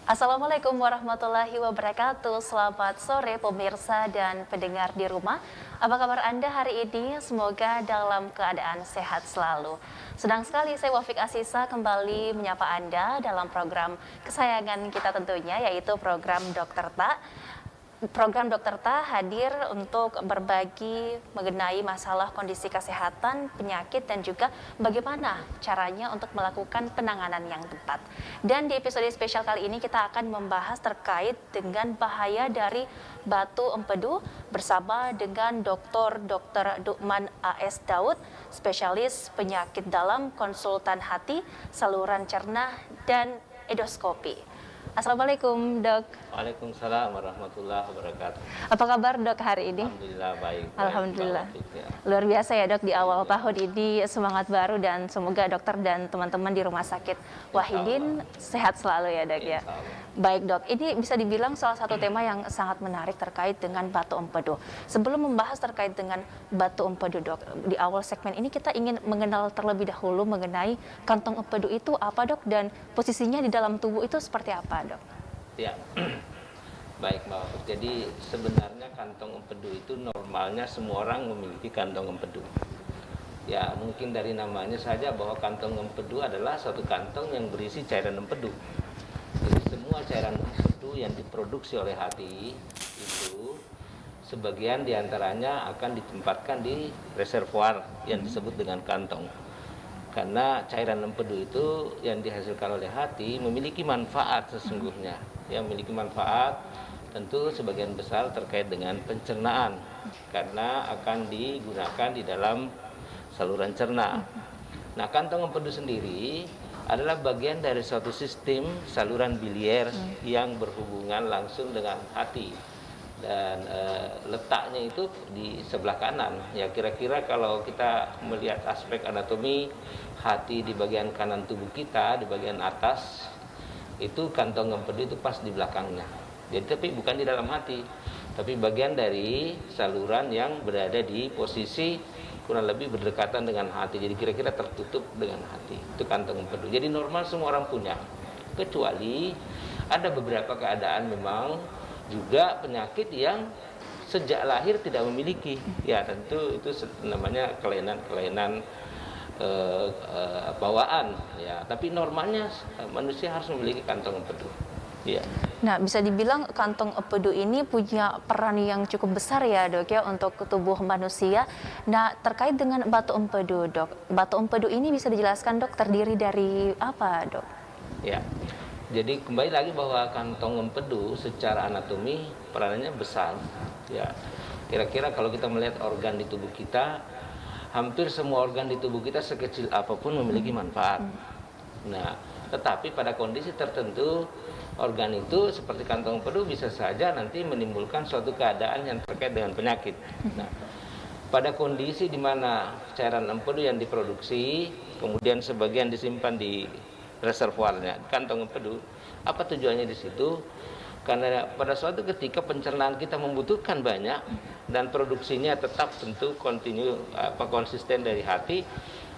Assalamualaikum warahmatullahi wabarakatuh. Selamat sore pemirsa dan pendengar di rumah. Apa kabar Anda hari ini? Semoga dalam keadaan sehat selalu. Senang sekali saya Wafik Asisa kembali menyapa Anda dalam program kesayangan kita tentunya, yaitu program Dokter Ta. Program Dokter Ta hadir untuk berbagi mengenai masalah kondisi kesehatan, penyakit, dan juga bagaimana caranya untuk melakukan penanganan yang tepat. Dan di episode spesial kali ini kita akan membahas terkait dengan bahaya dari batu empedu bersama dengan Dr. Dukman A.S. Daud, spesialis penyakit dalam, konsultan hati, saluran cerna, dan endoskopi. Assalamualaikum dok. Waalaikumsalam warahmatullahi wabarakatuh. Apa kabar dok hari ini? Alhamdulillah baik. Alhamdulillah. Ya. Luar biasa ya dok, di awal tahun ini semangat baru dan semoga dokter dan teman-teman di Rumah Sakit Wahidin sehat selalu ya dok ya. Baik dok, ini bisa dibilang salah satu tema yang sangat menarik terkait dengan batu empedu. Sebelum membahas terkait dengan batu empedu dok, di awal segmen ini kita ingin mengenal terlebih dahulu mengenai kantong empedu itu apa dok, dan posisinya di dalam tubuh itu seperti apa dok? Ya. Baik Mbak Wafik. Jadi sebenarnya kantong empedu itu normalnya semua orang memiliki kantong empedu. Ya mungkin dari namanya saja bahwa kantong empedu adalah suatu kantong yang berisi cairan empedu. Jadi semua cairan empedu yang diproduksi oleh hati itu sebagian diantaranya akan ditempatkan di reservoir yang disebut dengan kantong. Karena cairan empedu itu yang dihasilkan oleh hati memiliki manfaat sesungguhnya. Ya, memiliki manfaat tentu sebagian besar terkait dengan pencernaan karena akan digunakan di dalam saluran cerna. Nah, kantong empedu sendiri adalah bagian dari suatu sistem saluran biliar yang berhubungan langsung dengan hati. Dan letaknya itu di sebelah kanan. Ya kira-kira kalau kita melihat aspek anatomi, hati di bagian kanan tubuh kita, di bagian atas, itu kantong empedu itu pas di belakangnya. Jadi tapi bukan di dalam hati, tapi bagian dari saluran yang berada di posisi kurang lebih berdekatan dengan hati. Jadi kira-kira tertutup dengan hati. Itu kantong empedu. Jadi normal semua orang punya. Kecuali ada beberapa keadaan memang juga penyakit yang sejak lahir tidak memiliki. Ya tentu itu namanya kelainan-kelainan bawaan ya, tapi normalnya manusia harus memiliki kantong empedu ya. Nah, bisa dibilang kantong empedu ini punya peran yang cukup besar ya dok ya untuk tubuh manusia. Nah, terkait dengan batu empedu dok, batu empedu ini bisa dijelaskan dok terdiri dari apa dok? Ya, jadi kembali lagi bahwa kantong empedu secara anatomi peranannya besar ya. Kira-kira kalau kita melihat organ di tubuh kita, hampir semua organ di tubuh kita sekecil apapun memiliki manfaat. Nah, tetapi pada kondisi tertentu organ itu seperti kantong empedu bisa saja nanti menimbulkan suatu keadaan yang terkait dengan penyakit. Nah, pada kondisi di mana cairan empedu yang diproduksi kemudian sebagian disimpan di reservoirnya kantong empedu, apa tujuannya di situ? Karena pada suatu ketika pencernaan kita membutuhkan banyak dan produksinya tetap tentu konsisten dari hati.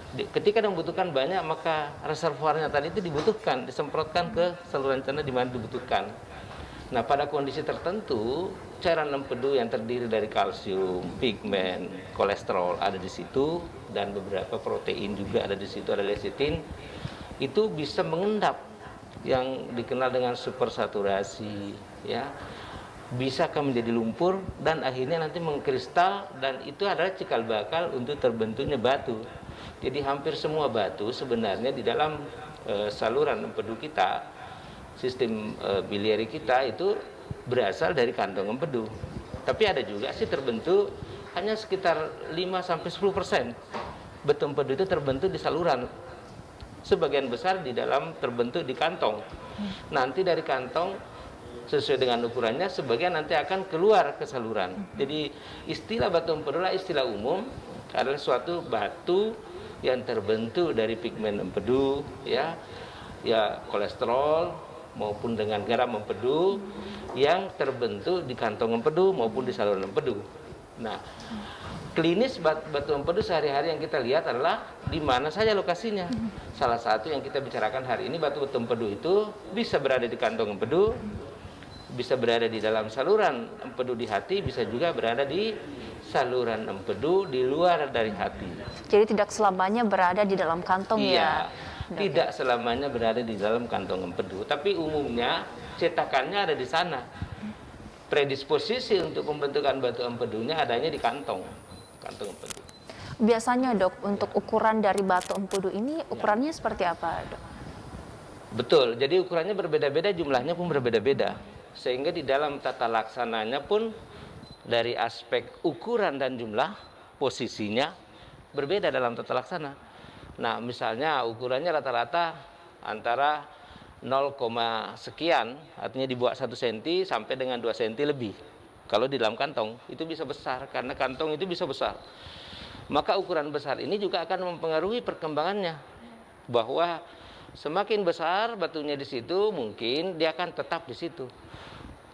Ketika membutuhkan banyak maka reservoirnya tadi itu dibutuhkan, disemprotkan ke saluran cerna di mana dibutuhkan. Nah, pada kondisi tertentu cairan empedu yang terdiri dari kalsium, pigmen, kolesterol ada di situ dan beberapa protein juga ada di situ, ada lecitin, itu bisa mengendap yang dikenal dengan supersaturasi ya, bisa akan menjadi lumpur dan akhirnya nanti mengkristal, dan itu adalah cikal bakal untuk terbentuknya batu. Jadi hampir semua batu sebenarnya di dalam saluran empedu kita, sistem biliari kita itu berasal dari kantong empedu. Tapi ada juga sih terbentuk hanya sekitar 5-10% batu empedu itu terbentuk di saluran. Sebagian besar di dalam terbentuk di kantong. Nanti dari kantong sesuai dengan ukurannya sebagian nanti akan keluar ke saluran. Jadi istilah batu empedu adalah istilah umum, adalah suatu batu yang terbentuk dari pigmen empedu ya kolesterol maupun dengan garam empedu yang terbentuk di kantong empedu maupun di saluran empedu. Nah, klinis batu empedu sehari-hari yang kita lihat adalah di mana saja lokasinya. Salah satu yang kita bicarakan hari ini, batu empedu itu bisa berada di kantong empedu, bisa berada di dalam saluran empedu di hati, bisa juga berada di saluran empedu di luar dari hati. Jadi tidak selamanya berada di dalam kantong Iya, ya? tidak selamanya berada di dalam kantong empedu, tapi umumnya cetakannya ada di sana. Predisposisi untuk pembentukan batu empedunya adanya di kantong empedu. Biasanya dok, untuk ukuran dari batu empedu ini ukurannya seperti apa dok? Betul, jadi ukurannya berbeda-beda, jumlahnya pun berbeda-beda. Sehingga di dalam tata laksananya pun dari aspek ukuran dan jumlah, posisinya berbeda dalam tata laksana. Nah, misalnya ukurannya rata-rata antara 0, sekian, artinya di bawah 1 cm sampai dengan 2 cm lebih. Kalau di dalam kantong itu bisa besar, karena kantong itu bisa besar. Maka ukuran besar ini juga akan mempengaruhi perkembangannya. Bahwa semakin besar batunya di situ, mungkin dia akan tetap di situ.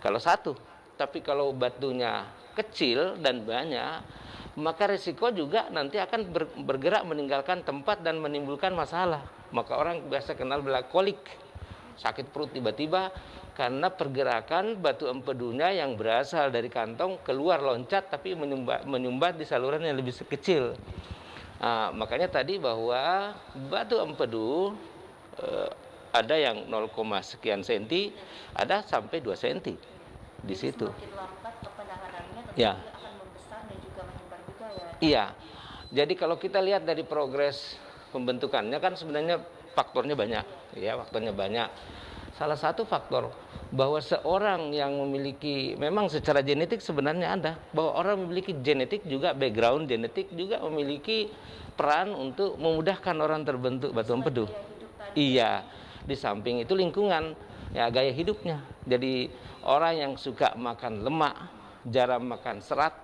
Kalau satu, tapi kalau batunya kecil dan banyak, maka risiko juga nanti akan bergerak meninggalkan tempat dan menimbulkan masalah. Maka orang biasa kenal kolik, sakit perut tiba-tiba karena pergerakan batu empedunya yang berasal dari kantong keluar loncat tapi menyumbat di saluran yang lebih kecil. Nah, makanya tadi bahwa batu empedu ada yang 0, sekian senti, ada sampai 2 senti di situ. Semakin lambat penanganannya tentu Ya. akan membesar dan juga menyebar juga ya. Iya. Jadi kalau kita lihat dari progres pembentukannya kan sebenarnya faktornya banyak, ya, faktornya banyak. Salah satu faktor bahwa seorang yang memiliki, memang secara genetik sebenarnya ada, bahwa orang memiliki genetik juga, background genetik juga memiliki peran untuk memudahkan orang terbentuk batu empedu. Iya, di samping itu lingkungan, ya, gaya hidupnya. Jadi orang yang suka makan lemak, jarang makan serat,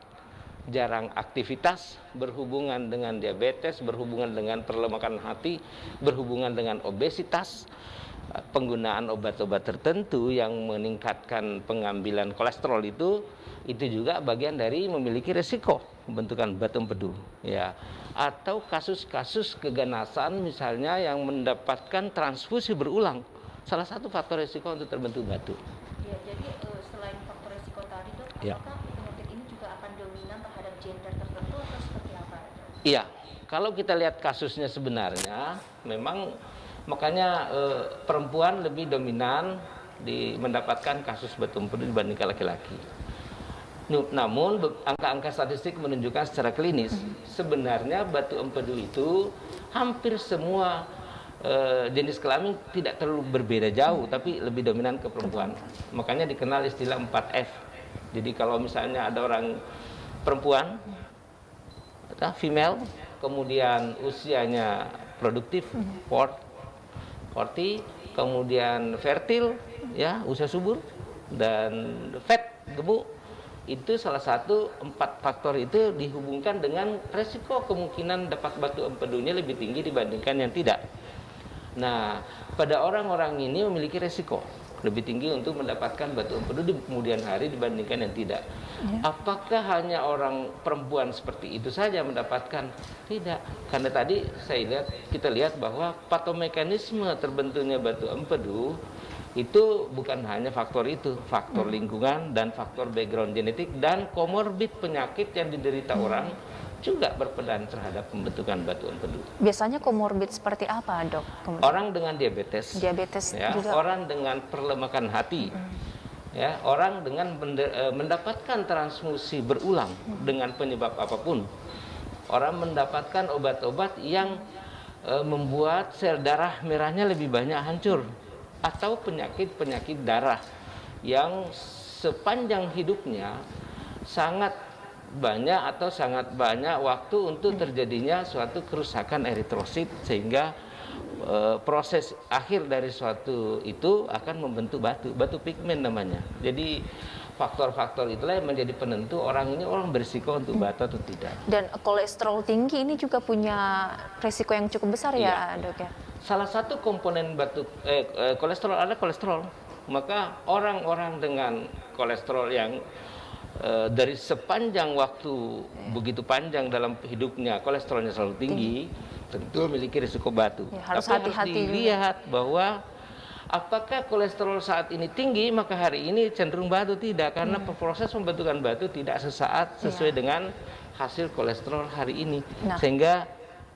jarang aktivitas, berhubungan dengan diabetes, berhubungan dengan perlemakan hati, berhubungan dengan obesitas, penggunaan obat-obat tertentu yang meningkatkan pengambilan kolesterol itu juga bagian dari memiliki resiko pembentukan batu empedu, ya. Atau kasus-kasus keganasan misalnya yang mendapatkan transfusi berulang, salah satu faktor resiko untuk terbentuk batu. Ya, jadi selain faktor resiko tadi dok, Ya. apakah penyakit ini juga akan dominan terhadap gender tertentu atau seperti apa? Iya, kalau kita lihat kasusnya sebenarnya memang makanya perempuan lebih dominan mendapatkan kasus batu empedu dibandingkan laki-laki. Namun angka-angka statistik menunjukkan secara klinis sebenarnya batu empedu itu hampir semua jenis kelamin tidak terlalu berbeda jauh, tapi lebih dominan ke perempuan. Makanya dikenal istilah 4F. Jadi kalau misalnya ada orang perempuan, female, kemudian usianya produktif, 40, kemudian fertil, ya, usia subur, dan fat, gemuk, itu salah satu 4 faktor itu dihubungkan dengan resiko kemungkinan dapat batu empedunya lebih tinggi dibandingkan yang tidak. Nah, pada orang-orang ini memiliki resiko lebih tinggi untuk mendapatkan batu empedu di kemudian hari dibandingkan yang tidak. Ya. Apakah hanya orang perempuan seperti itu saja mendapatkan? Tidak. Karena tadi kita lihat bahwa patomekanisme terbentuknya batu empedu itu bukan hanya faktor itu, faktor lingkungan dan faktor background genetik dan komorbid penyakit yang diderita orang juga berperan terhadap pembentukan batu empedu. Biasanya komorbid seperti apa dok? Orang dengan diabetes, ya, juga. Orang dengan perlemakan hati, ya, orang dengan mendapatkan transfusi berulang dengan penyebab apapun, orang mendapatkan obat-obat yang membuat sel darah merahnya lebih banyak hancur, atau penyakit-penyakit darah yang sepanjang hidupnya sangat banyak waktu untuk terjadinya suatu kerusakan eritrosit sehingga proses akhir dari suatu itu akan membentuk batu pigmen namanya. Jadi faktor-faktor itulah yang menjadi penentu orang berisiko untuk batu atau tidak. Dan kolesterol tinggi ini juga punya risiko yang cukup besar ya, dok ya. Salah satu komponen kolesterol ada kolesterol. Maka orang-orang dengan kolesterol yang dari sepanjang waktu begitu panjang dalam hidupnya kolesterolnya selalu tinggi, tentu memiliki risiko batu. Ya, harus Tapi hati-hati harus dilihat bahwa apakah kolesterol saat ini tinggi maka hari ini cenderung batu, tidak, karena proses pembentukan batu tidak sesaat sesuai dengan hasil kolesterol hari ini. Sehingga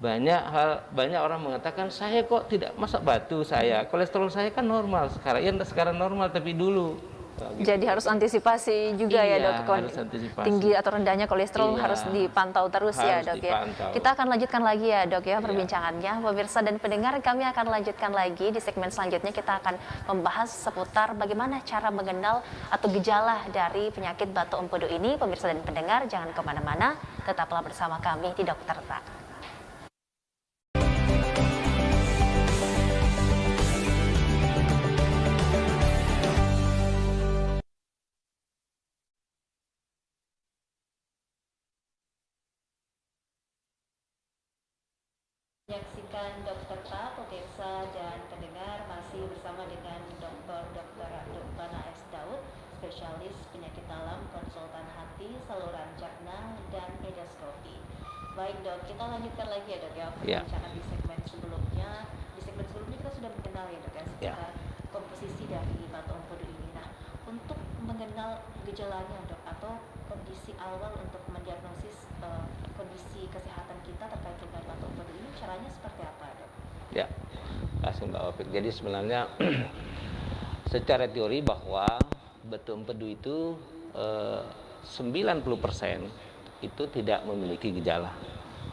banyak orang mengatakan, saya kok tidak masak batu, saya kolesterol saya kan normal sekarang normal, tapi dulu. Gitu. Jadi harus antisipasi juga ya dok, harus antisipasi. Tinggi atau rendahnya kolesterol harus dipantau terus ya dok dipantau. ya. Kita akan lanjutkan lagi ya dok ya perbincangannya. Pemirsa dan pendengar, kami akan lanjutkan lagi di segmen selanjutnya. Kita akan membahas seputar bagaimana cara mengenal atau gejala dari penyakit batu empedu ini. Pemirsa dan pendengar, jangan kemana-mana, tetaplah bersama kami di Dokter Tak. Menyaksikan Dokter Tak, pemirsa dan pendengar, masih bersama dengan Dr. S. Daud, spesialis penyakit dalam, konsultan hati, saluran cerna, dan endoskopi. Baik dok, kita lanjutkan lagi ya dok ya perbincangan di segmen sebelumnya. Di segmen sebelumnya kita sudah mengenal ya dok ya sekitar komposisi dari batu empedu ini. Nah, untuk mengenal gejalanya dok atau kondisi awal untuk mendiagnosis kondisi kesehatan kita terkait dengan batu empedu ini, caranya seperti apa dok? Ya, kasih Mbak Opik. Jadi sebenarnya secara teori bahwa batu empedu itu 90% itu tidak memiliki gejala,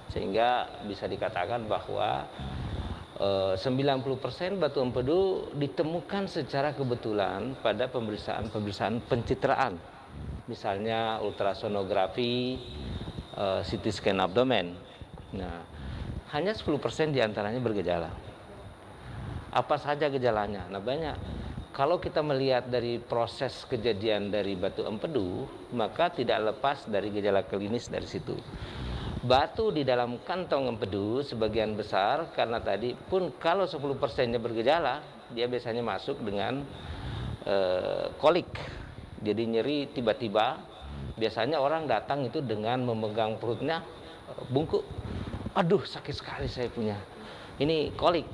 sehingga bisa dikatakan bahwa 90% batu empedu ditemukan secara kebetulan pada pemeriksaan pencitraan, misalnya ultrasonografi, CT scan abdomen. Nah, hanya 10% diantaranya bergejala. Apa saja gejalanya? Nah, banyak. Kalau kita melihat dari proses kejadian dari batu empedu, maka tidak lepas dari gejala klinis dari situ. Batu di dalam kantong empedu sebagian besar, karena tadi pun kalau 10%-nya bergejala, dia biasanya masuk dengan kolik. Jadi nyeri tiba-tiba. Biasanya orang datang itu dengan memegang perutnya bungkuk. Aduh, sakit sekali saya punya. Ini kolik.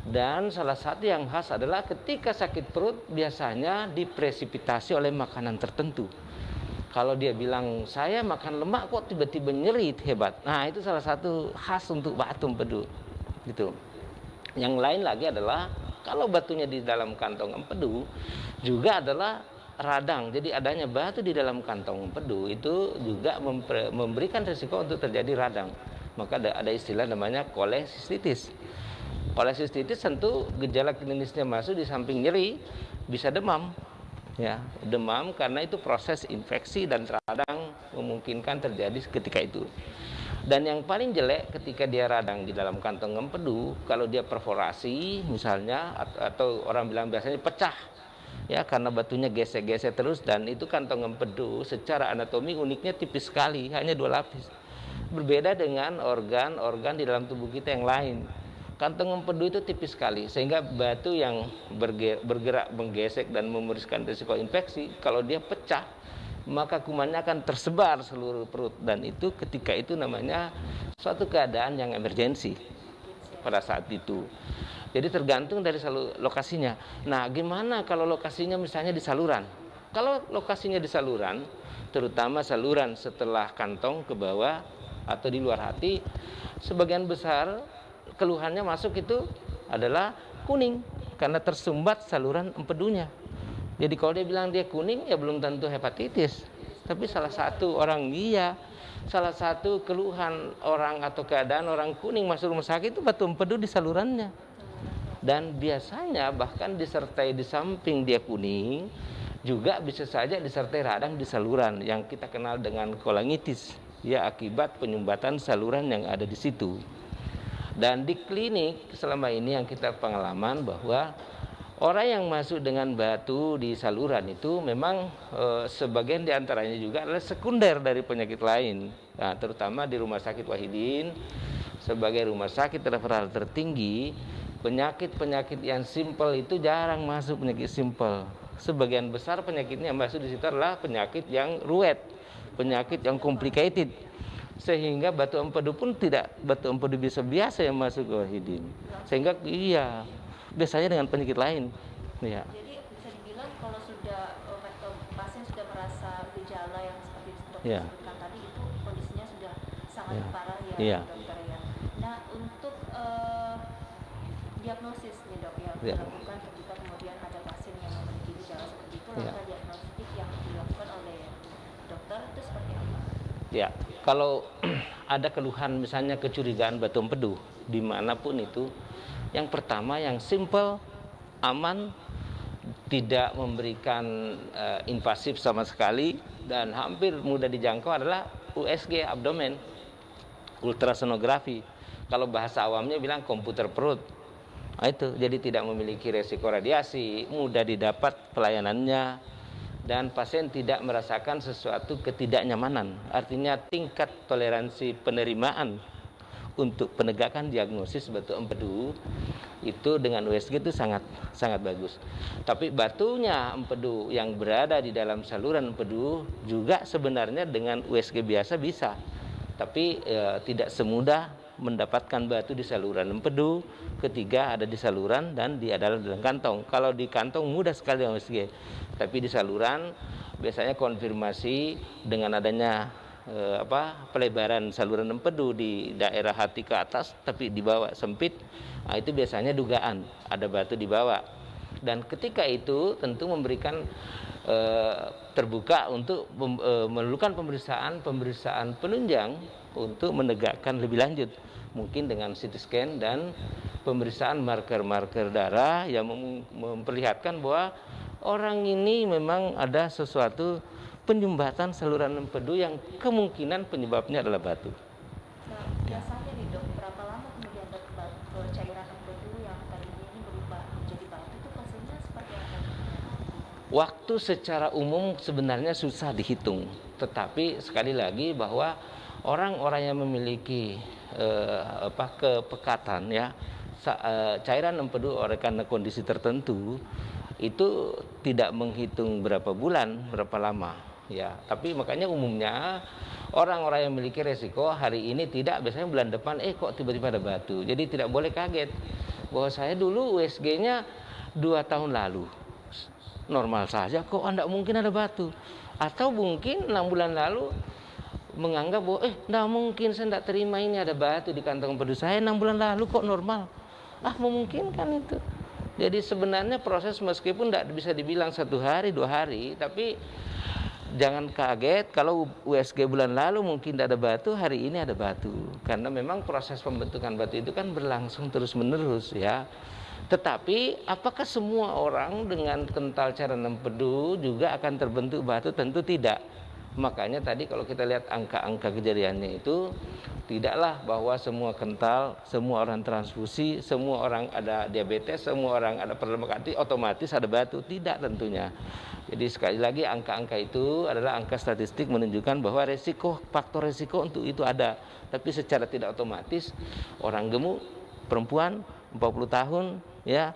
Dan salah satu yang khas adalah ketika sakit perut biasanya dipresipitasi oleh makanan tertentu. Kalau dia bilang, saya makan lemak kok tiba-tiba nyeri hebat. Nah, itu salah satu khas untuk batu empedu. Gitu. Yang lain lagi adalah kalau batunya di dalam kantong empedu juga adalah radang. Jadi adanya batu di dalam kantong empedu itu juga memberikan risiko untuk terjadi radang. Maka ada istilah namanya kolesistitis. Kolesistitis tentu gejala klinisnya masuk di samping nyeri bisa demam. Ya, demam karena itu proses infeksi dan radang memungkinkan terjadi ketika itu. Dan yang paling jelek ketika dia radang di dalam kantong empedu, kalau dia perforasi misalnya, atau orang bilang biasanya pecah, ya, karena batunya gesek-gesek terus. Dan itu kantong empedu secara anatomi uniknya tipis sekali, hanya 2 lapis. Berbeda dengan organ-organ di dalam tubuh kita yang lain. Kantong empedu itu tipis sekali, sehingga batu yang bergerak menggesek dan memberikan risiko infeksi, kalau dia pecah maka kumannya akan tersebar seluruh perut, dan itu ketika itu namanya suatu keadaan yang emergensi pada saat itu. Jadi tergantung dari lokasinya. Nah, gimana kalau lokasinya misalnya di saluran? Kalau lokasinya di saluran, terutama saluran setelah kantong ke bawah atau di luar hati, sebagian besar keluhannya masuk itu adalah kuning karena tersumbat saluran empedunya. Jadi kalau dia bilang dia kuning, ya belum tentu hepatitis, tapi salah satu keluhan orang atau keadaan orang kuning masuk rumah sakit itu batu empedu di salurannya. Dan biasanya bahkan disertai di samping dia kuning juga bisa saja disertai radang di saluran yang kita kenal dengan kolangitis, ya, akibat penyumbatan saluran yang ada di situ. Dan di klinik selama ini yang kita pengalaman bahwa orang yang masuk dengan batu di saluran itu memang sebagian diantaranya juga adalah sekunder dari penyakit lain. Nah, terutama di Rumah Sakit Wahidin sebagai rumah sakit referral tertinggi, penyakit-penyakit yang simpel itu jarang masuk, penyakit simpel. sebagian besar penyakitnya yang masuk di situ adalah penyakit yang ruwet, penyakit yang complicated, sehingga batu empedu pun tidak batu empedu biasa yang masuk ke Wahidin, sehingga iya biasanya dengan penyakit lain ya. Jadi bisa dibilang kalau sudah pasien sudah merasa gejala yang seperti dokter Ya. sebutkan tadi, itu kondisinya sudah sangat Ya. parah ya, Iya. dokter ya. Nah, untuk diagnosis nih dok yang Ya. dilakukan ketika kemudian ada pasien yang memiliki gejala seperti itu, Ya. langkah diagnostik yang dilakukan oleh dokter itu seperti apa? Ya, kalau ada keluhan misalnya kecurigaan batu empedu dimanapun itu, yang pertama yang simple, aman, tidak memberikan invasif sama sekali dan hampir mudah dijangkau adalah USG abdomen, ultrasonografi. Kalau bahasa awamnya bilang komputer perut. Nah, itu jadi tidak memiliki resiko radiasi, mudah didapat pelayanannya, dan pasien tidak merasakan sesuatu ketidaknyamanan. Artinya tingkat toleransi penerimaan untuk penegakan diagnosis batu empedu itu dengan USG itu sangat bagus. Tapi batunya empedu yang berada di dalam saluran empedu juga sebenarnya dengan USG biasa bisa, tapi tidak semudah mendapatkan batu di saluran empedu ketika ada di saluran dan dia adalah dalam kantong. Kalau di kantong mudah sekali USG, tapi di saluran biasanya konfirmasi dengan adanya pelebaran saluran empedu di daerah hati ke atas tapi di bawah sempit. Nah, itu biasanya dugaan ada batu di bawah. Dan ketika itu tentu memberikan terbuka untuk memerlukan pemeriksaan penunjang untuk menegakkan lebih lanjut, mungkin dengan CT scan dan pemeriksaan marker-marker darah yang memperlihatkan bahwa orang ini memang ada sesuatu penyumbatan saluran empedu yang kemungkinan penyebabnya adalah batu. Nah, biasanya nih dok, berapa lama kemudian cairan empedu yang tadinya ini berubah menjadi batu itu hasilnya seperti apa? Waktu secara umum sebenarnya susah dihitung, tetapi sekali lagi bahwa orang-orang yang memiliki kepekatan ya cairan empedu oleh karena kondisi tertentu itu tidak menghitung berapa bulan, berapa lama ya. Tapi makanya umumnya orang-orang yang memiliki resiko hari ini tidak, biasanya bulan depan kok tiba-tiba ada batu. Jadi tidak boleh kaget bahwa saya dulu USG-nya 2 tahun lalu normal saja, kok tidak mungkin ada batu. Atau mungkin 6 bulan lalu menganggap bahwa tidak mungkin, saya tidak terima ini ada batu di kantong empedu saya 6 bulan lalu kok normal. Memungkinkan itu. Jadi sebenarnya proses meskipun tidak bisa dibilang 1 hari 2 hari, tapi jangan kaget kalau USG bulan lalu mungkin tidak ada batu, hari ini ada batu. Karena memang proses pembentukan batu itu kan berlangsung terus-menerus ya. Tetapi apakah semua orang dengan kental cairan empedu juga akan terbentuk batu? Tentu tidak. Makanya tadi kalau kita lihat angka-angka kejadiannya itu tidaklah bahwa semua kental, semua orang transfusi, semua orang ada diabetes, semua orang ada perdarahan hati otomatis ada batu. Tidak tentunya. Jadi sekali lagi angka-angka itu adalah angka statistik menunjukkan bahwa faktor resiko untuk itu ada. Tapi secara tidak otomatis orang gemuk, perempuan 40 tahun ya,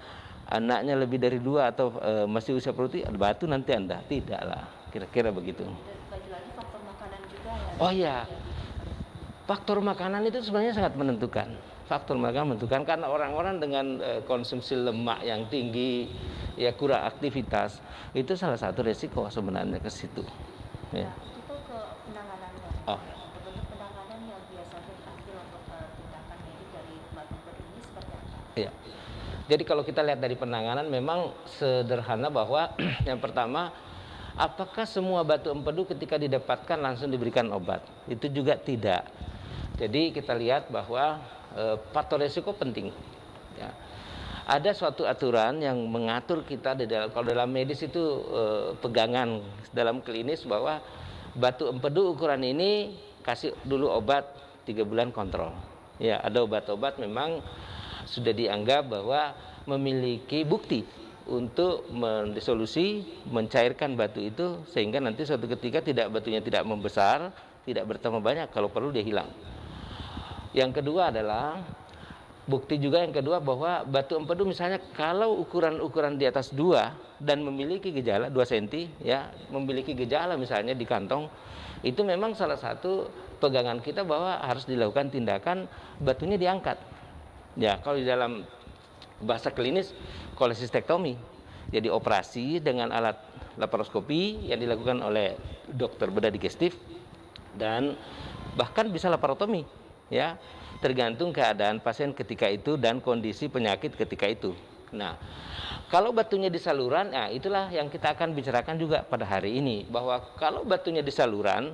anaknya lebih dari 2 atau masih usia produktif ada batu nanti Anda. Tidaklah. Kira-kira begitu. Lagi faktor makanan juga ya. Oh iya. Faktor makanan itu sebenarnya sangat menentukan. Faktor makanan menentukan karena orang-orang dengan konsumsi lemak yang tinggi, ya kurang aktivitas, itu salah satu resiko sebenarnya ke situ. Ya. Nah, itu ke penanganannya. Bentuk penanganan yang biasanya diambil untuk tindakan medik dari batu empedu ini seperti apa? Ya. Jadi kalau kita lihat dari penanganan memang sederhana bahwa yang pertama, apakah semua batu empedu ketika didapatkan langsung diberikan obat? Itu juga tidak. Jadi kita lihat bahwa faktor risiko penting. Ya. Ada suatu aturan yang mengatur kita kalau dalam medis itu pegangan dalam klinis bahwa batu empedu ukuran ini kasih dulu obat 3 bulan kontrol. Ya, ada obat-obat memang sudah dianggap bahwa memiliki bukti untuk mendisolusi, mencairkan batu itu sehingga nanti suatu ketika batunya tidak membesar, tidak bertambah banyak, kalau perlu dia hilang. Yang kedua adalah Bukti juga yang kedua bahwa batu empedu misalnya kalau ukuran-ukuran di atas 2 dan memiliki gejala 2 cm ya, memiliki gejala misalnya di kantong, itu memang salah satu pegangan kita bahwa harus dilakukan tindakan batunya diangkat. Ya, kalau di dalam bahasa klinis kolesistektomi. Jadi operasi dengan alat laparoskopi yang dilakukan oleh dokter bedah digestif dan bahkan bisa laparotomi ya, tergantung keadaan pasien ketika itu dan kondisi penyakit ketika itu. Nah, kalau batunya di saluran, nah itulah yang kita akan bicarakan juga pada hari ini, bahwa kalau batunya di saluran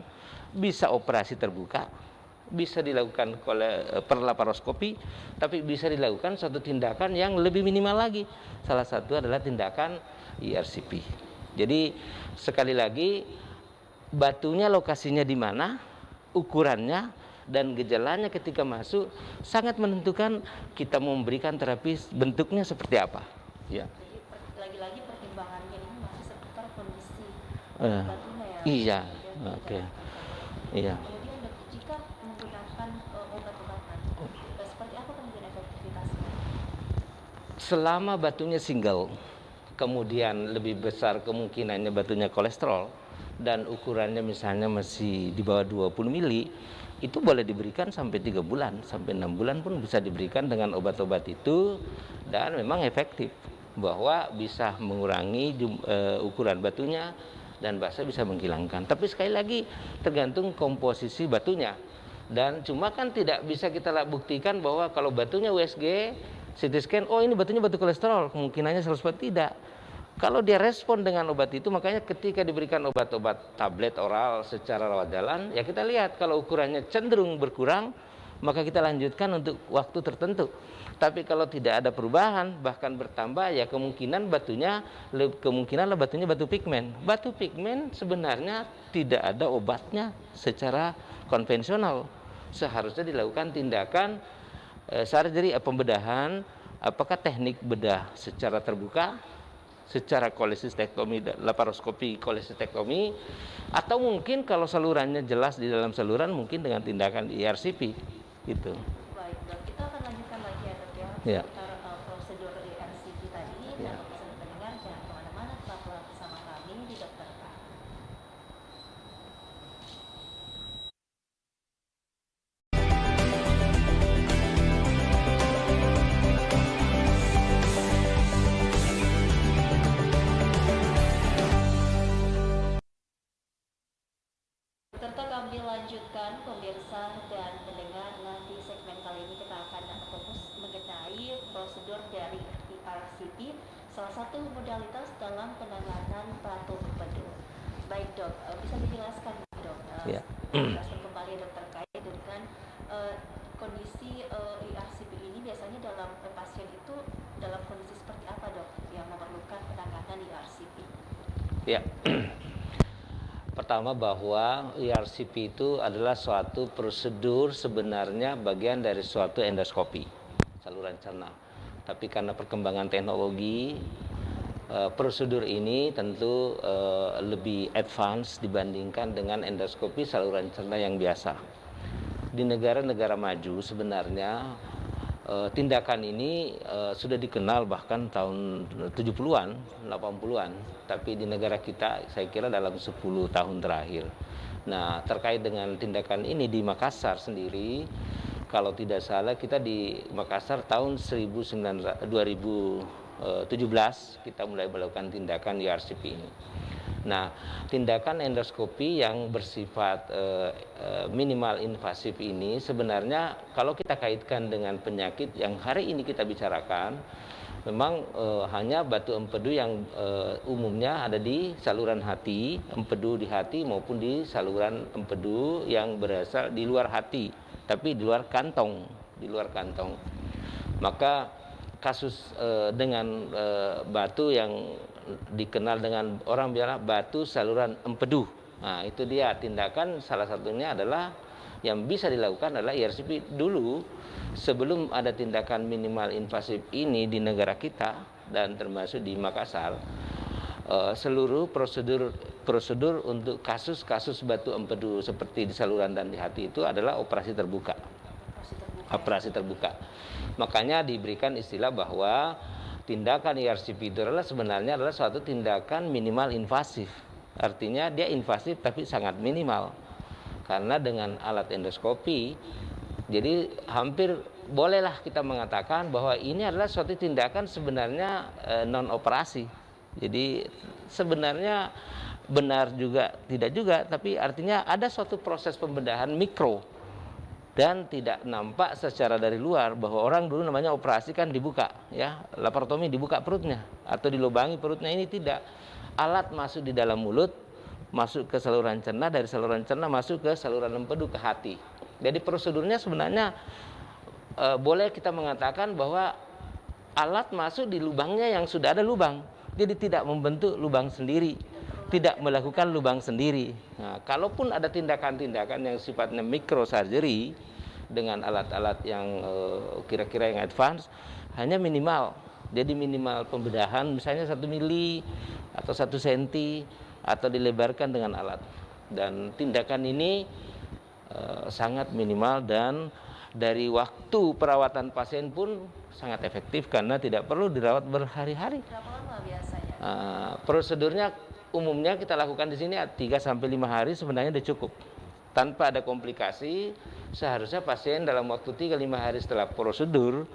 bisa operasi terbuka, bisa dilakukan per laparoskopi, tapi bisa dilakukan suatu tindakan yang lebih minimal lagi. Salah satu adalah tindakan ERCP. Jadi sekali lagi, batunya lokasinya di mana, ukurannya, dan gejalanya ketika masuk sangat menentukan kita memberikan terapi bentuknya seperti apa. Ya. Jadi lagi-lagi pertimbangannya ini masih seputar kondisi batunya ya. Iya. Oke. Iya. Kemudian jika menggunakan obat-obatan, seperti apa kemudian efektivitasnya? Selama batunya single, kemudian lebih besar kemungkinannya batunya kolesterol dan ukurannya misalnya masih di bawah 20 mili, itu boleh diberikan sampai 3 bulan, sampai 6 bulan pun bisa diberikan dengan obat-obat itu, dan memang efektif bahwa bisa mengurangi ukuran batunya dan bisa menghilangkan. Tapi sekali lagi tergantung komposisi batunya, dan cuma kan tidak bisa kita buktikan bahwa kalau batunya USG, CT scan, oh ini batunya batu kolesterol, kemungkinannya 100% tidak. Kalau dia respon dengan obat itu, makanya ketika diberikan obat-obat tablet oral secara rawat jalan, ya kita lihat kalau ukurannya cenderung berkurang, maka kita lanjutkan untuk waktu tertentu. Tapi kalau tidak ada perubahan, bahkan bertambah, ya kemungkinan batunya batu pigmen. Batu pigmen sebenarnya tidak ada obatnya secara konvensional. Seharusnya dilakukan tindakan surgery, pembedahan, apakah teknik bedah secara terbuka, secara kolesistektomi, laparoskopi kolesistektomi, atau mungkin kalau salurannya jelas di dalam saluran mungkin dengan tindakan ERCP gitu. Baik, dok. Kita akan lanjutkan lagi ya, dok ya. Ya. Seputar prosedur ERCP tadi. Ya. Dan pesan pendengar jangan kemana-mana, tetaplah bersama kami di Dokter K. Serta kami lanjutkan pemirsa dan pendengar. Di segmen kali ini kita akan fokus mengenai prosedur dari ERCP, salah satu modalitas dalam penanganan batu empedu. Baik dok, bisa dijelaskan dok, Ya. jelaskan kembali dok terkait dengan kondisi ERCP ini biasanya dalam pasien itu dalam kondisi seperti apa dok yang memerlukan penanganan ERCP? Ya. Pertama bahwa ERCP itu adalah suatu prosedur sebenarnya bagian dari suatu endoskopi saluran cerna. Tapi karena perkembangan teknologi, prosedur ini tentu lebih advance dibandingkan dengan endoskopi saluran cerna yang biasa. Di negara-negara maju sebenarnya tindakan ini sudah dikenal bahkan tahun 70-an, 80-an, tapi di negara kita saya kira dalam 10 tahun terakhir. Nah, terkait dengan tindakan ini di Makassar sendiri, kalau tidak salah kita di Makassar tahun 2017 kita mulai melakukan tindakan ERCP ini. Nah, tindakan endoskopi yang bersifat minimal invasif ini sebenarnya kalau kita kaitkan dengan penyakit yang hari ini kita bicarakan, memang hanya batu empedu yang umumnya ada di saluran hati, empedu di hati maupun di saluran empedu yang berasal di luar hati, tapi di luar kantong, Maka kasus dengan batu yang dikenal dengan orang bilang batu saluran empedu. Nah, itu dia tindakan salah satunya adalah yang bisa dilakukan adalah ERCP dulu sebelum ada tindakan minimal invasif ini di negara kita dan termasuk di Makassar. Seluruh prosedur untuk kasus-kasus batu empedu seperti di saluran dan di hati itu adalah operasi terbuka. operasi terbuka. Makanya diberikan istilah bahwa tindakan ERCP itu sebenarnya adalah suatu tindakan minimal invasif. Artinya dia invasif tapi sangat minimal. Karena dengan alat endoskopi, jadi hampir bolehlah kita mengatakan bahwa ini adalah suatu tindakan sebenarnya non operasi. Jadi sebenarnya benar juga tidak juga, tapi artinya ada suatu proses pembedahan mikro dan tidak nampak secara dari luar. Bahwa orang dulu namanya operasi kan dibuka, ya, laparotomi dibuka perutnya atau dilubangi perutnya. Ini tidak, alat masuk di dalam mulut, masuk ke saluran cerna, dari saluran cerna masuk ke saluran empedu ke hati. Jadi prosedurnya sebenarnya boleh kita mengatakan bahwa alat masuk di lubangnya yang sudah ada lubang. Jadi tidak membentuk lubang sendiri, tidak melakukan lubang sendiri. Nah, kalaupun ada tindakan-tindakan yang sifatnya microsurgery dengan alat-alat yang kira-kira yang advance, hanya minimal. Jadi minimal pembedahan misalnya 1 mili atau 1 senti atau dilebarkan dengan alat. Dan tindakan ini sangat minimal dan dari waktu perawatan pasien pun sangat efektif karena tidak perlu dirawat berhari-hari. Berapa lama biasanya? Prosedurnya umumnya kita lakukan di sini 3-5 hari sebenarnya sudah cukup. Tanpa ada komplikasi, seharusnya pasien dalam waktu 3-5 hari setelah prosedur,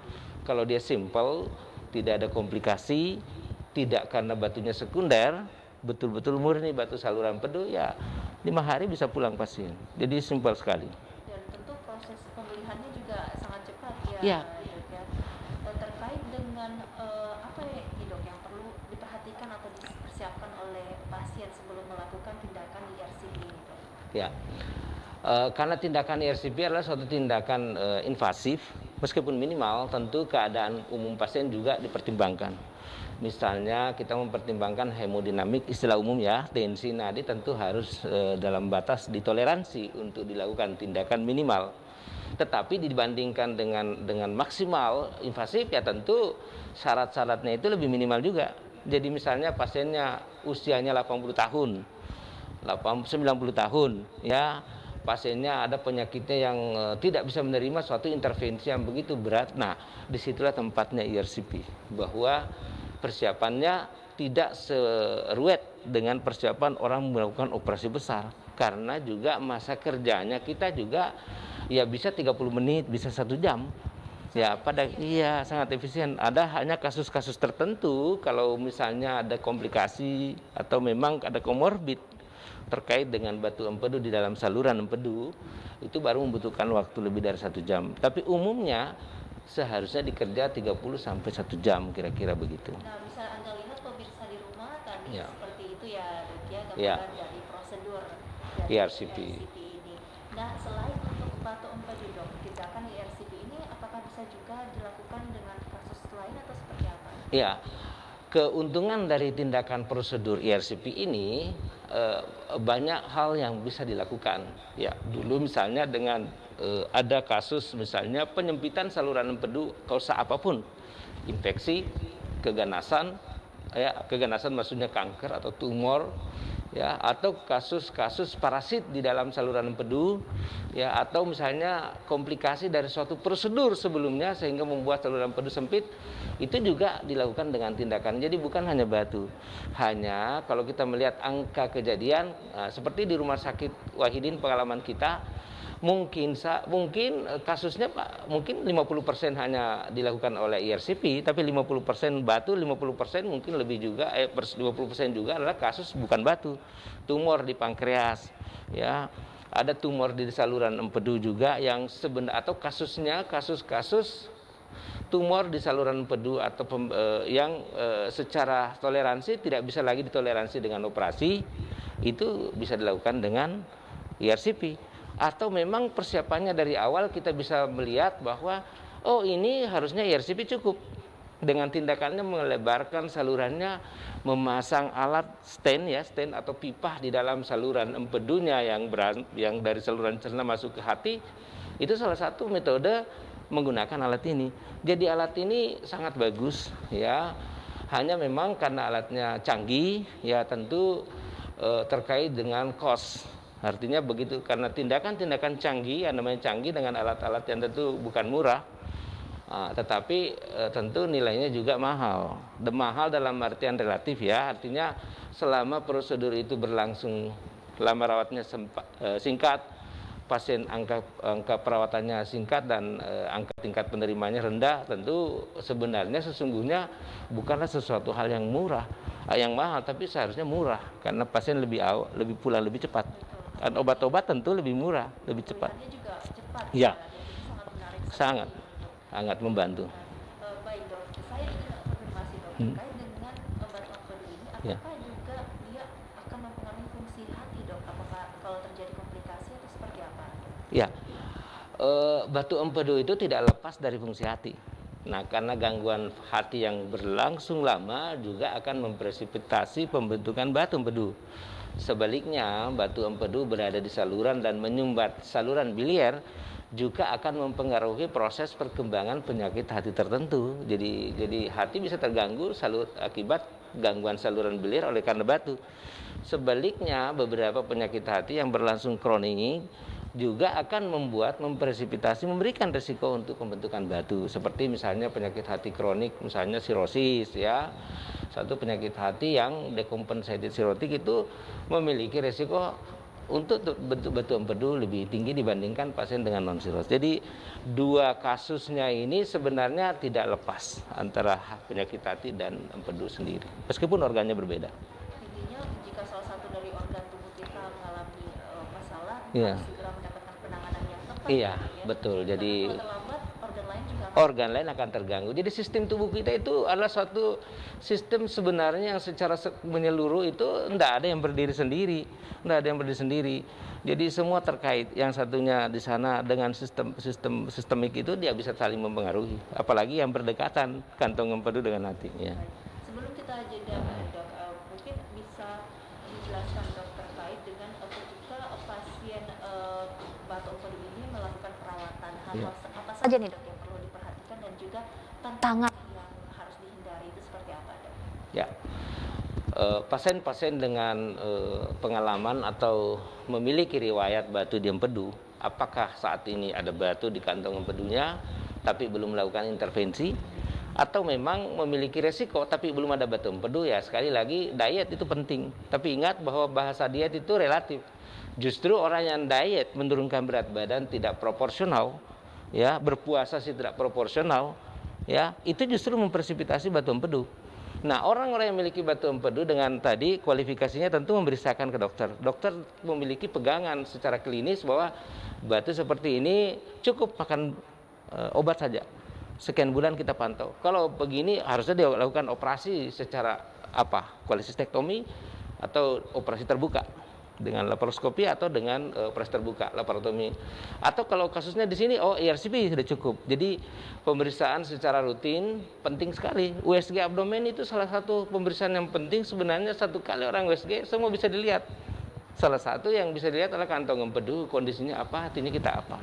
kalau dia simple, tidak ada komplikasi, tidak karena batunya sekunder, betul-betul murni batu saluran empedu, ya 5 hari bisa pulang pasien. Jadi simpel sekali. Dan tentu proses pemulihannya juga sangat cepat ya, Ya. Dok ya. Terkait dengan apa ya Dok yang perlu diperhatikan atau dipersiapkan oleh pasien sebelum melakukan tindakan ERCP ini, Dok? Ya. Karena tindakan ERCP adalah suatu tindakan invasif, meskipun minimal, tentu keadaan umum pasien juga dipertimbangkan. Misalnya kita mempertimbangkan hemodinamik, istilah umum ya, tensi nadi tentu harus dalam batas ditoleransi untuk dilakukan tindakan minimal. Tetapi dibandingkan dengan maksimal invasif, ya tentu syarat-syaratnya itu lebih minimal juga. Jadi misalnya pasiennya usianya 80 tahun, 90 tahun, ya, pasiennya ada penyakitnya yang tidak bisa menerima suatu intervensi yang begitu berat. Nah, disitulah tempatnya ERCP, bahwa persiapannya tidak seruet dengan persiapan orang melakukan operasi besar, karena juga masa kerjanya kita juga ya bisa 30 menit, bisa 1 jam. Ya, sangat efisien. Ada hanya kasus-kasus tertentu kalau misalnya ada komplikasi atau memang ada komorbid terkait dengan batu empedu di dalam saluran empedu, itu baru membutuhkan waktu lebih dari 1 jam. Tapi umumnya seharusnya dikerja 30 sampai 1 jam kira-kira begitu. Nah, bisa Anda lihat pemirsa di rumah tadi Ya. seperti itu ya, Dok ya, gambaran Ya. dari prosedur dari ERCP. ini. Nah, selain untuk batu empedu, Dok, tindakan ERCP ini apakah bisa juga dilakukan dengan kasus lain atau seperti apa? Ya. Keuntungan dari tindakan prosedur ERCP ini banyak hal yang bisa dilakukan. Ya, dulu misalnya dengan ada kasus misalnya penyempitan saluran empedu kausa apapun, infeksi, keganasan, ya, keganasan maksudnya kanker atau tumor, ya, atau kasus-kasus parasit di dalam saluran empedu, ya, atau misalnya komplikasi dari suatu prosedur sebelumnya sehingga membuat saluran empedu sempit, itu juga dilakukan dengan tindakan. Jadi bukan hanya batu, hanya kalau kita melihat angka kejadian seperti di Rumah Sakit Wahidin pengalaman kita, mungkin kasusnya Pak, mungkin 50% hanya dilakukan oleh ERCP, tapi 50% batu, 50% mungkin lebih juga 50% juga adalah kasus bukan batu, tumor di pankreas, ya, ada tumor di saluran empedu juga yang sebenarnya, atau kasus-kasus tumor di saluran empedu atau yang secara toleransi tidak bisa lagi ditoleransi dengan operasi, itu bisa dilakukan dengan ERCP. Atau memang persiapannya dari awal kita bisa melihat bahwa oh ini harusnya ERCP cukup. Dengan tindakannya melebarkan salurannya, memasang alat stent atau pipah di dalam saluran empedunya yang dari saluran cerna masuk ke hati, itu salah satu metode menggunakan alat ini. Jadi alat ini sangat bagus, ya. Hanya memang karena alatnya canggih, ya tentu terkait dengan cost. Artinya begitu, karena tindakan-tindakan canggih, yang namanya canggih dengan alat-alat yang tentu bukan murah, tetapi tentu nilainya juga mahal. Mahal dalam artian relatif ya, artinya selama prosedur itu berlangsung, lama rawatnya singkat, pasien angka perawatannya singkat dan angka tingkat penerimanya rendah, tentu sebenarnya sesungguhnya bukanlah sesuatu hal yang murah, yang mahal, tapi seharusnya murah karena pasien lebih pulang lebih cepat. Dan obat-obat tentu lebih murah, lebih cepat. Juga cepat. Ya, sangat menarik. sangat membantu. Baik dok, saya ingin konfirmasi dok terkait dengan obat empedu ini, apakah juga dia akan mempengaruhi fungsi hati dok? Apakah kalau terjadi komplikasi atau seperti apa? Ya, batu empedu itu tidak lepas dari fungsi hati. Nah, karena gangguan hati yang berlangsung lama juga akan mempresipitasi pembentukan batu empedu. Sebaliknya, batu empedu berada di saluran dan menyumbat saluran biliar juga akan mempengaruhi proses perkembangan penyakit hati tertentu. Jadi hati bisa terganggu akibat gangguan saluran biliar oleh karena batu. Sebaliknya, beberapa penyakit hati yang berlangsung kronik juga akan mempresipitasi, memberikan risiko untuk pembentukan batu, seperti misalnya penyakit hati kronik, misalnya sirosis ya. Satu penyakit hati yang decompensated cirrhotic itu memiliki risiko untuk bentuk batu empedu lebih tinggi dibandingkan pasien dengan non sirosis. Jadi dua kasusnya ini sebenarnya tidak lepas antara penyakit hati dan empedu sendiri, meskipun organnya berbeda. Intinya jika salah satu dari organ tubuh kita mengalami masalah, Iya. harus segera mendapatkan penanganan yang tepat. Iya, ya. betul. Jadi kalau terlambat, organ lain akan terganggu. Jadi sistem tubuh kita itu adalah suatu sistem sebenarnya yang secara menyeluruh itu tidak ada yang berdiri sendiri. Jadi semua terkait. Yang satunya di sana dengan sistemik itu dia bisa saling mempengaruhi. Apalagi yang berdekatan kantong empedu dengan hati. Ya. Sebelum kita jeda dok, mungkin bisa dijelaskan dok terkait dengan ketika pasien batu empedu ini melakukan perawatan, hal apa saja nih dok yang perlu diperhatikan dan juga tantangan yang harus dihindari itu seperti apa dok? Ya, pasien-pasien dengan pengalaman atau memiliki riwayat batu di empedu, apakah saat ini ada batu di kantong empedunya tapi belum melakukan intervensi, atau memang memiliki resiko tapi belum ada batu empedu, ya sekali lagi diet itu penting. Tapi ingat bahwa bahasa diet itu relatif. Justru orang yang diet menurunkan berat badan tidak proporsional, ya, berpuasa tidak proporsional, ya, itu justru mempresipitasi batu empedu. Nah, orang-orang yang memiliki batu empedu dengan tadi kualifikasinya tentu memeriksakan ke dokter. Dokter memiliki pegangan secara klinis bahwa batu seperti ini cukup makan obat saja. Sekian bulan kita pantau. Kalau begini harusnya dilakukan operasi secara kolesistektomi atau operasi terbuka dengan laparoskopi atau dengan operasi terbuka laparotomi. Atau kalau kasusnya di sini ERCP sudah cukup. Jadi pemeriksaan secara rutin penting sekali. USG abdomen itu salah satu pemeriksaan yang penting. Sebenarnya satu kali orang USG semua bisa dilihat. Salah satu yang bisa dilihat adalah kantong empedu, kondisinya apa, hatinya kita apa.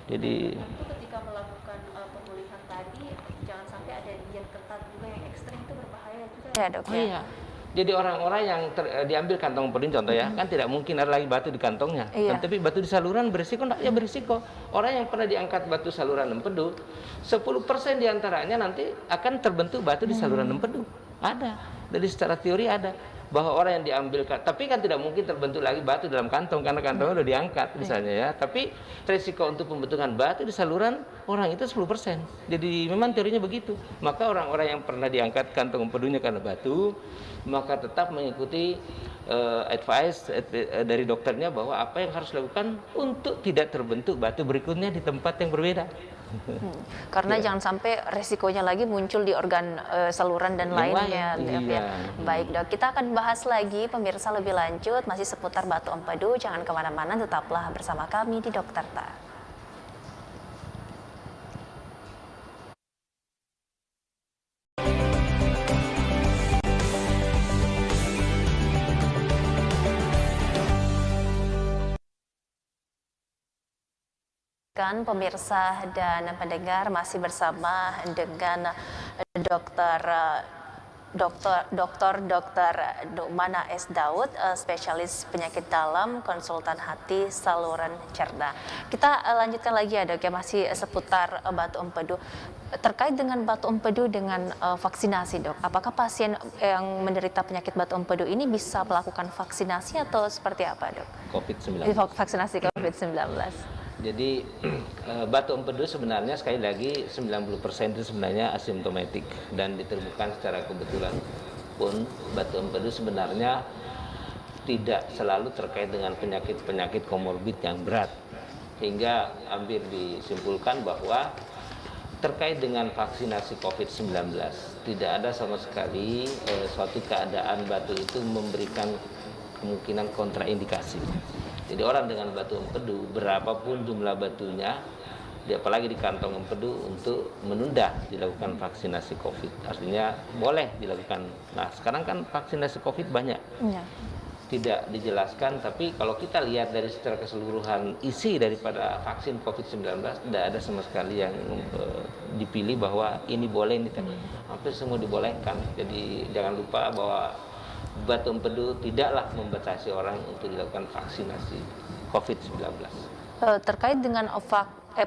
Jadi tentu ketika melakukan pemulihan tadi jangan sampai ada diet ketat juga yang ekstrim, itu berbahaya juga ya dok. Iya. Jadi orang-orang yang diambil kantong empedu contoh ya, kan tidak mungkin ada lagi batu di kantongnya. Iya. Tapi batu di saluran berisiko enggak? Ya berisiko. Orang yang pernah diangkat batu saluran empedu, 10% diantaranya nanti akan terbentuk batu di saluran empedu. Ada. Jadi secara teori ada bahwa orang yang diambil, tapi kan tidak mungkin terbentuk lagi batu dalam kantong karena kantongnya udah diangkat misalnya ya. Tapi risiko untuk pembentukan batu di saluran orang itu 10%. Jadi memang teorinya begitu. Maka orang-orang yang pernah diangkat kantong empedunya karena batu, maka tetap mengikuti advice dari dokternya bahwa apa yang harus dilakukan untuk tidak terbentuk batu berikutnya di tempat yang berbeda. Karena jangan sampai resikonya lagi muncul di organ saluran dan lainnya. Iya. Baik dok, kita akan bahas lagi pemirsa lebih lanjut masih seputar batu empedu. Jangan kemana-mana, tetaplah bersama kami di Dokter Ta. Pemirsa dan pendengar, masih bersama dengan Dokter Dr. Mana S. Daud, spesialis penyakit dalam, konsultan hati, saluran cerna. Kita lanjutkan lagi ya dok, ya masih seputar batu empedu. Terkait dengan batu empedu dengan vaksinasi dok, apakah pasien yang menderita penyakit batu empedu ini bisa melakukan vaksinasi atau seperti apa dok? COVID-19. Vaksinasi COVID-19. Jadi batu empedu sebenarnya sekali lagi 90% itu sebenarnya asimptomatik dan ditemukan secara kebetulan. Pun batu empedu sebenarnya tidak selalu terkait dengan penyakit-penyakit komorbid yang berat. Hingga hampir disimpulkan bahwa terkait dengan vaksinasi COVID-19 tidak ada sama sekali suatu keadaan batu itu memberikan kemungkinan kontraindikasi. Jadi orang dengan batu empedu, berapapun jumlah batunya, apalagi di kantong empedu, untuk menunda dilakukan vaksinasi COVID. Artinya boleh dilakukan. Nah sekarang kan vaksinasi COVID banyak. Ya. Tidak dijelaskan, tapi kalau kita lihat dari secara keseluruhan isi daripada vaksin COVID-19, tidak ada sama sekali yang dipilih bahwa ini boleh, ini tidak. Hampir semua dibolehkan. Jadi jangan lupa bahwa batu empedu tidaklah membatasi orang untuk dilakukan vaksinasi COVID-19. Terkait dengan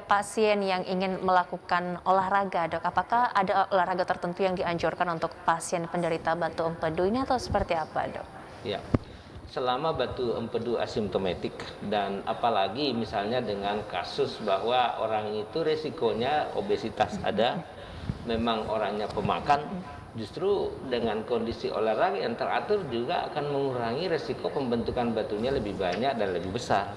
pasien yang ingin melakukan olahraga, dok, apakah ada olahraga tertentu yang dianjurkan untuk pasien penderita batu empedu ini atau seperti apa, dok? Ya, selama batu empedu asimptomatik dan apalagi misalnya dengan kasus bahwa orang itu resikonya obesitas ada, memang orangnya pemakan, justru dengan kondisi olahraga yang teratur juga akan mengurangi resiko pembentukan batunya lebih banyak dan lebih besar.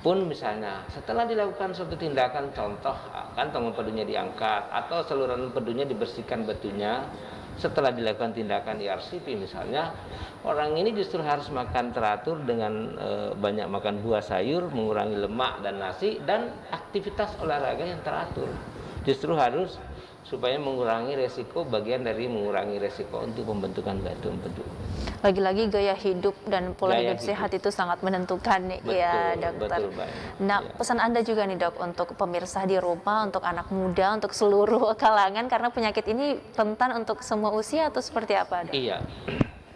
Pun misalnya setelah dilakukan suatu tindakan, contoh kantong empedunya diangkat atau saluran empedunya dibersihkan batunya, setelah dilakukan tindakan ERCP misalnya, orang ini justru harus makan teratur dengan banyak makan buah sayur, mengurangi lemak dan nasi, dan aktivitas olahraga yang teratur. Justru harus supaya mengurangi resiko, bagian dari mengurangi resiko untuk pembentukan batu empedu. Lagi-lagi gaya hidup dan pola hidup sehat itu sangat menentukan nih, ya dokter. Betul, nah, pesan Anda juga nih dok untuk pemirsa di rumah, untuk anak muda, untuk seluruh kalangan, karena penyakit ini rentan untuk semua usia atau seperti apa, dok? Iya.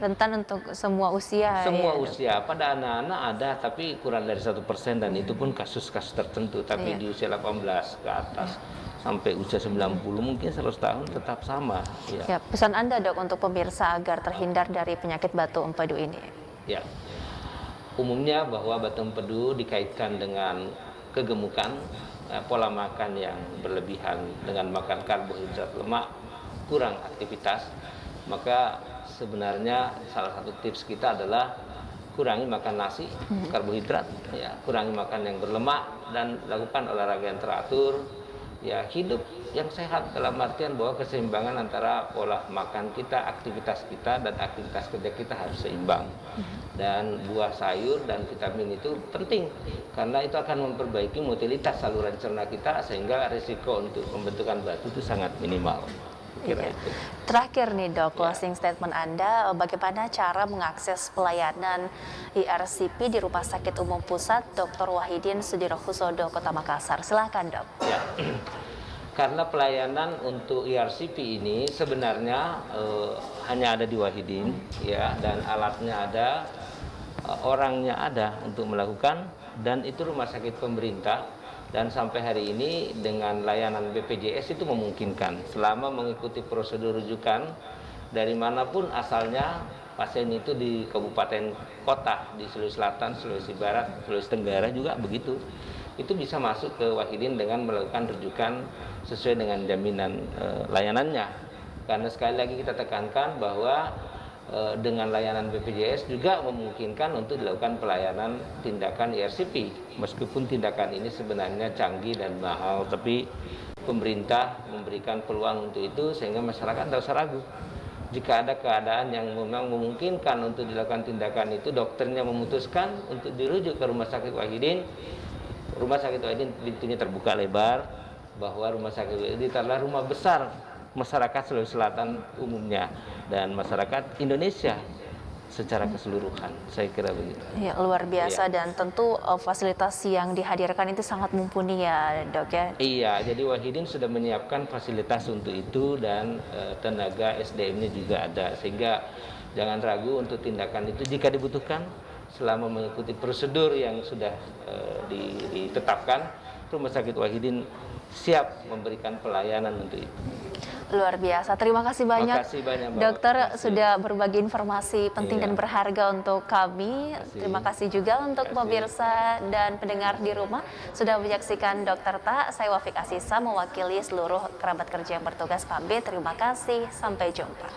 Rentan untuk semua usia. Semua usia. Pada anak-anak ada, tapi kurang dari 1%, dan itu pun kasus-kasus tertentu. Tapi di usia 18 ke atas. Sampai usia 90 mungkin 100 tahun tetap sama. Ya, pesan Anda dok untuk pemirsa agar terhindar dari penyakit batu empedu ini. Ya, umumnya bahwa batu empedu dikaitkan dengan kegemukan, pola makan yang berlebihan dengan makan karbohidrat, lemak, kurang aktivitas. Maka sebenarnya salah satu tips kita adalah kurangi makan nasi, karbohidrat, ya, kurangi makan yang berlemak, dan lakukan olahraga yang teratur. Ya, hidup yang sehat dalam artian bahwa keseimbangan antara pola makan kita, aktivitas kita, dan aktivitas kerja kita harus seimbang. Dan buah sayur dan vitamin itu penting karena itu akan memperbaiki motilitas saluran cerna kita sehingga risiko untuk pembentukan batu itu sangat minimal. Iya. Terakhir nih dok, closing statement Anda, bagaimana cara mengakses pelayanan ERCP di Rumah Sakit Umum Pusat Dr. Wahidin Sudirohusodo, Kota Makassar? Silakan dok. Ya. Karena pelayanan untuk ERCP ini sebenarnya hanya ada di Wahidin, ya, dan alatnya ada, orangnya ada untuk melakukan, dan itu rumah sakit pemerintah. Dan sampai hari ini dengan layanan BPJS itu memungkinkan selama mengikuti prosedur rujukan dari manapun asalnya pasien itu di kabupaten kota di Sulawesi Selatan, Sulawesi Barat, Sulawesi Tenggara juga begitu. Itu bisa masuk ke Wahidin dengan melakukan rujukan sesuai dengan jaminan layanannya. Karena sekali lagi kita tekankan bahwa dengan layanan BPJS juga memungkinkan untuk dilakukan pelayanan tindakan ERCP. Meskipun tindakan ini sebenarnya canggih dan mahal, tapi pemerintah memberikan peluang untuk itu sehingga masyarakat tidak usah ragu. Jika ada keadaan yang memang memungkinkan untuk dilakukan tindakan itu, dokternya memutuskan untuk dirujuk ke Rumah Sakit Wahidin. Rumah Sakit Wahidin pintunya terbuka lebar, bahwa Rumah Sakit Wahidin adalah rumah besar masyarakat Sulawesi Selatan umumnya dan masyarakat Indonesia secara keseluruhan. Saya kira begitu. Ya, luar biasa Iya. dan tentu fasilitas yang dihadirkan itu sangat mumpuni ya dok ya. Iya, jadi Wahidin sudah menyiapkan fasilitas untuk itu dan tenaga SDM-nya juga ada, sehingga jangan ragu untuk tindakan itu jika dibutuhkan selama mengikuti prosedur yang sudah ditetapkan. Rumah Sakit Wahidin siap memberikan pelayanan untuk itu. Luar biasa. Terima kasih banyak, Makasih banyak, Mbak. dokter Terima kasih. sudah berbagi informasi penting Iya. dan berharga untuk kami. Kasih. Terima kasih juga untuk Kasih. pemirsa dan pendengar di rumah sudah menyaksikan Dokter Ta. Saya Wafik Asisa mewakili seluruh kerabat kerja yang bertugas pamit. Terima kasih. Sampai jumpa.